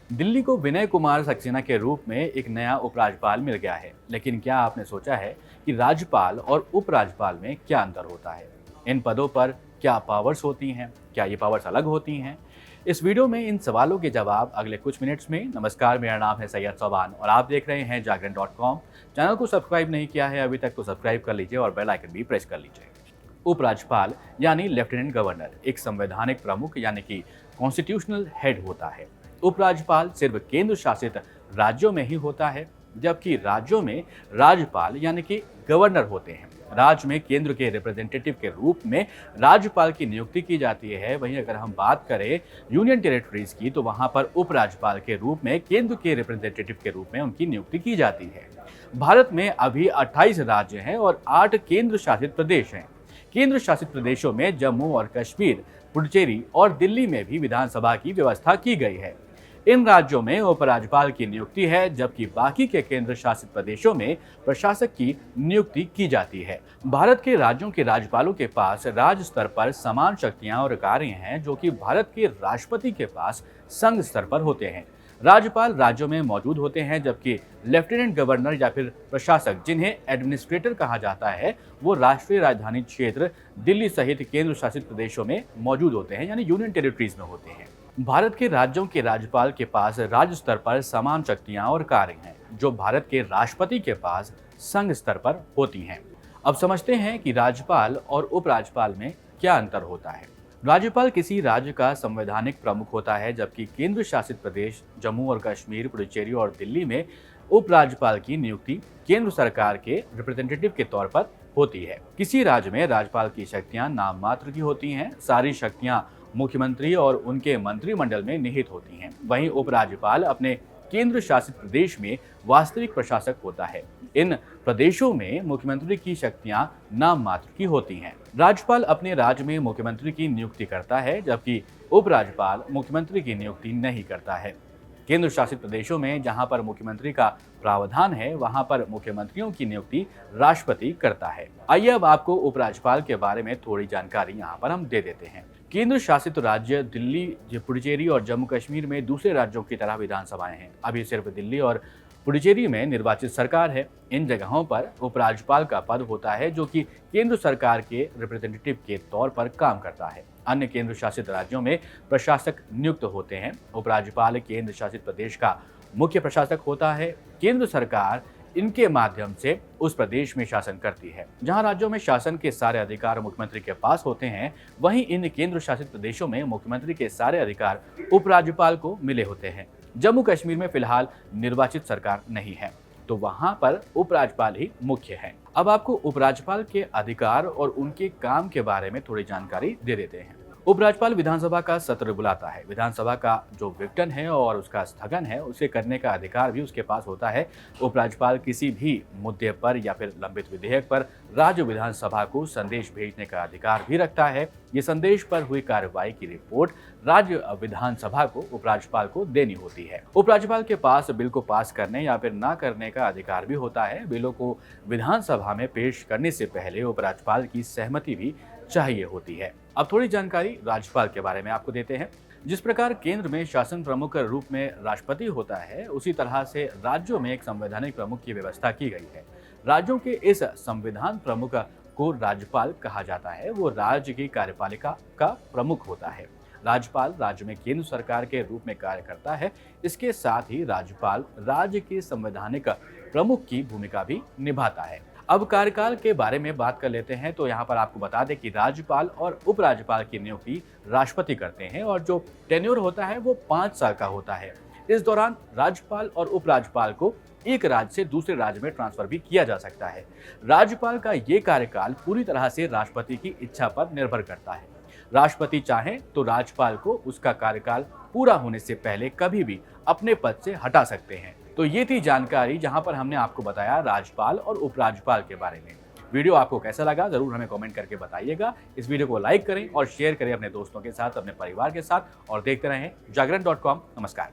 दिल्ली को विनय कुमार सक्सेना के रूप में एक नया उपराज्यपाल मिल गया है, लेकिन क्या आपने सोचा है कि राज्यपाल और उपराज्यपाल में क्या अंतर होता है? इन पदों पर क्या पावर्स होती हैं? क्या ये पावर्स अलग होती हैं? इस वीडियो में इन सवालों के जवाब अगले कुछ मिनट्स में। नमस्कार, मेरा नाम है सैयद सोबान और आप देख रहे हैं जागरण.com। चैनल को सब्सक्राइब नहीं किया है अभी तक तो सब्सक्राइब कर लीजिए और बेल आइकन भी प्रेस कर लीजिए। उपराज्यपाल यानी लेफ्टिनेंट गवर्नर एक संवैधानिक प्रमुख यानी कि कॉन्स्टिट्यूशनल हेड होता है। उपराज्यपाल सिर्फ केंद्र शासित राज्यों में ही होता है, जबकि राज्यों में राज्यपाल यानी कि गवर्नर होते हैं। राज्य में केंद्र के रिप्रेजेंटेटिव के रूप में राज्यपाल की नियुक्ति की जाती है। वहीं अगर हम बात करें यूनियन टेरिटरीज की, तो वहां पर उपराज्यपाल के रूप में केंद्र के रिप्रेजेंटेटिव के रूप में उनकी नियुक्ति की जाती है। भारत में अभी 28 राज्य हैं और 8 केंद्र शासित प्रदेश हैं। केंद्र शासित प्रदेशों में जम्मू और कश्मीर, पुडुचेरी और दिल्ली में भी विधानसभा की व्यवस्था की गई है। इन राज्यों में उपराज्यपाल की नियुक्ति है, जबकि बाकी के केंद्र शासित प्रदेशों में प्रशासक की नियुक्ति की जाती है। भारत के राज्यों के राज्यपालों के पास राज्य स्तर पर समान शक्तियां और कार्य हैं, जो कि भारत के राष्ट्रपति के पास संघ स्तर पर होते हैं। राज्यपाल राज्यों में मौजूद होते हैं, जबकि लेफ्टिनेंट गवर्नर या फिर प्रशासक, जिन्हें एडमिनिस्ट्रेटर कहा जाता है, वो राष्ट्रीय राजधानी क्षेत्र दिल्ली सहित केंद्र शासित प्रदेशों में मौजूद होते हैं, यानी यूनियन टेरिटरीज में होते हैं। भारत के राज्यों के राज्यपाल के पास राज्य स्तर पर समान शक्तियां और कार्य हैं, जो भारत के राष्ट्रपति के पास संघ स्तर पर होती हैं। अब समझते हैं कि राज्यपाल और उपराज्यपाल में क्या अंतर होता है। राज्यपाल किसी राज्य का संवैधानिक प्रमुख होता है, जबकि केंद्र शासित प्रदेश जम्मू और कश्मीर, पुडुचेरी और दिल्ली में उपराज्यपाल की नियुक्ति केंद्र सरकार के रिप्रेजेंटेटिव के तौर पर होती है। किसी राज्य में राज्यपाल की शक्तियां नाम मात्र की होती हैं। सारी शक्तियां मुख्यमंत्री और उनके मंत्रिमंडल में निहित होती हैं। वहीं उपराज्यपाल अपने केंद्र शासित प्रदेश में वास्तविक प्रशासक होता है। इन प्रदेशों में मुख्यमंत्री की शक्तियां नाम मात्र की होती हैं। राज्यपाल अपने राज्य में मुख्यमंत्री की नियुक्ति करता है, जबकि उपराज्यपाल मुख्यमंत्री की नियुक्ति नहीं करता है। केंद्र शासित प्रदेशों में जहां पर मुख्यमंत्री का प्रावधान है, वहां पर मुख्यमंत्रियों की नियुक्ति राष्ट्रपति करता है। आइए अब आपको उपराज्यपाल के बारे में थोड़ी जानकारी यहाँ पर हम दे देते हैं। केंद्र शासित राज्य दिल्ली, पुडुचेरी और जम्मू कश्मीर में दूसरे राज्यों की तरह विधानसभाएं हैं। अभी सिर्फ दिल्ली और पुडुचेरी में निर्वाचित सरकार है। इन जगहों पर उपराज्यपाल का पद होता है, जो कि केंद्र सरकार के रिप्रेजेंटेटिव के तौर पर काम करता है। अन्य केंद्र शासित राज्यों में प्रशासक नियुक्त होते हैं। उपराज्यपाल केंद्र शासित प्रदेश का मुख्य प्रशासक होता है। केंद्र सरकार इनके माध्यम से उस प्रदेश में शासन करती है। जहां राज्यों में शासन के सारे अधिकार मुख्यमंत्री के पास होते हैं, वहीं इन केंद्र शासित प्रदेशों में मुख्यमंत्री के सारे अधिकार उपराज्यपाल को मिले होते हैं। जम्मू कश्मीर में फिलहाल निर्वाचित सरकार नहीं है, तो वहां पर उपराज्यपाल ही मुख्य है। अब आपको उपराज्यपाल के अधिकार और उनके काम के बारे में थोड़ी जानकारी दे देते हैं। उपराज्यपाल विधानसभा का सत्र बुलाता है। विधानसभा का जो विघटन है और उसका स्थगन है, उसे करने का अधिकार भी उसके पास होता है। उपराज्यपाल किसी भी मुद्दे पर या फिर लंबित विधेयक पर राज्य विधानसभा को संदेश भेजने का अधिकार भी रखता है। ये संदेश पर हुई कार्रवाई की रिपोर्ट राज्य विधानसभा को उपराज्यपाल को देनी होती है। उपराज्यपाल के पास बिल को पास करने या फिर ना करने का अधिकार भी होता है। बिलों को विधानसभा में पेश करने से पहले उपराज्यपाल की सहमति भी चाहिए होती है। अब थोड़ी जानकारी राज्यपाल के बारे में आपको देते हैं। जिस प्रकार केंद्र में शासन प्रमुख के रूप में राष्ट्रपति होता है, उसी तरह से राज्यों में एक संवैधानिक प्रमुख की व्यवस्था की गई है। राज्यों के इस संविधान प्रमुख को राज्यपाल कहा जाता है। वो राज्य की कार्यपालिका का प्रमुख होता है। राज्यपाल राज्य में केंद्र सरकार के रूप में कार्य करता है। इसके साथ ही राज्यपाल राज्य के संवैधानिक प्रमुख की भूमिका भी निभाता है। अब कार्यकाल के बारे में बात कर लेते हैं, तो यहाँ पर आपको बता दें कि राज्यपाल और उपराज्यपाल की नियुक्ति राष्ट्रपति करते हैं और जो टेन्योर होता है वो 5 साल का होता है। इस दौरान राज्यपाल और उपराज्यपाल को एक राज्य से दूसरे राज्य में ट्रांसफर भी किया जा सकता है। राज्यपाल का ये कार्यकाल पूरी तरह से राष्ट्रपति की इच्छा पर निर्भर करता है। राष्ट्रपति चाहें तो राज्यपाल को उसका कार्यकाल पूरा होने से पहले कभी भी अपने पद से हटा सकते हैं। तो ये थी जानकारी जहां पर हमने आपको बताया राज्यपाल और उपराज्यपाल के बारे में। वीडियो आपको कैसा लगा जरूर हमें कमेंट करके बताइएगा। इस वीडियो को लाइक करें और शेयर करें अपने दोस्तों के साथ, अपने परिवार के साथ और देखते रहें जागरण.com। नमस्कार।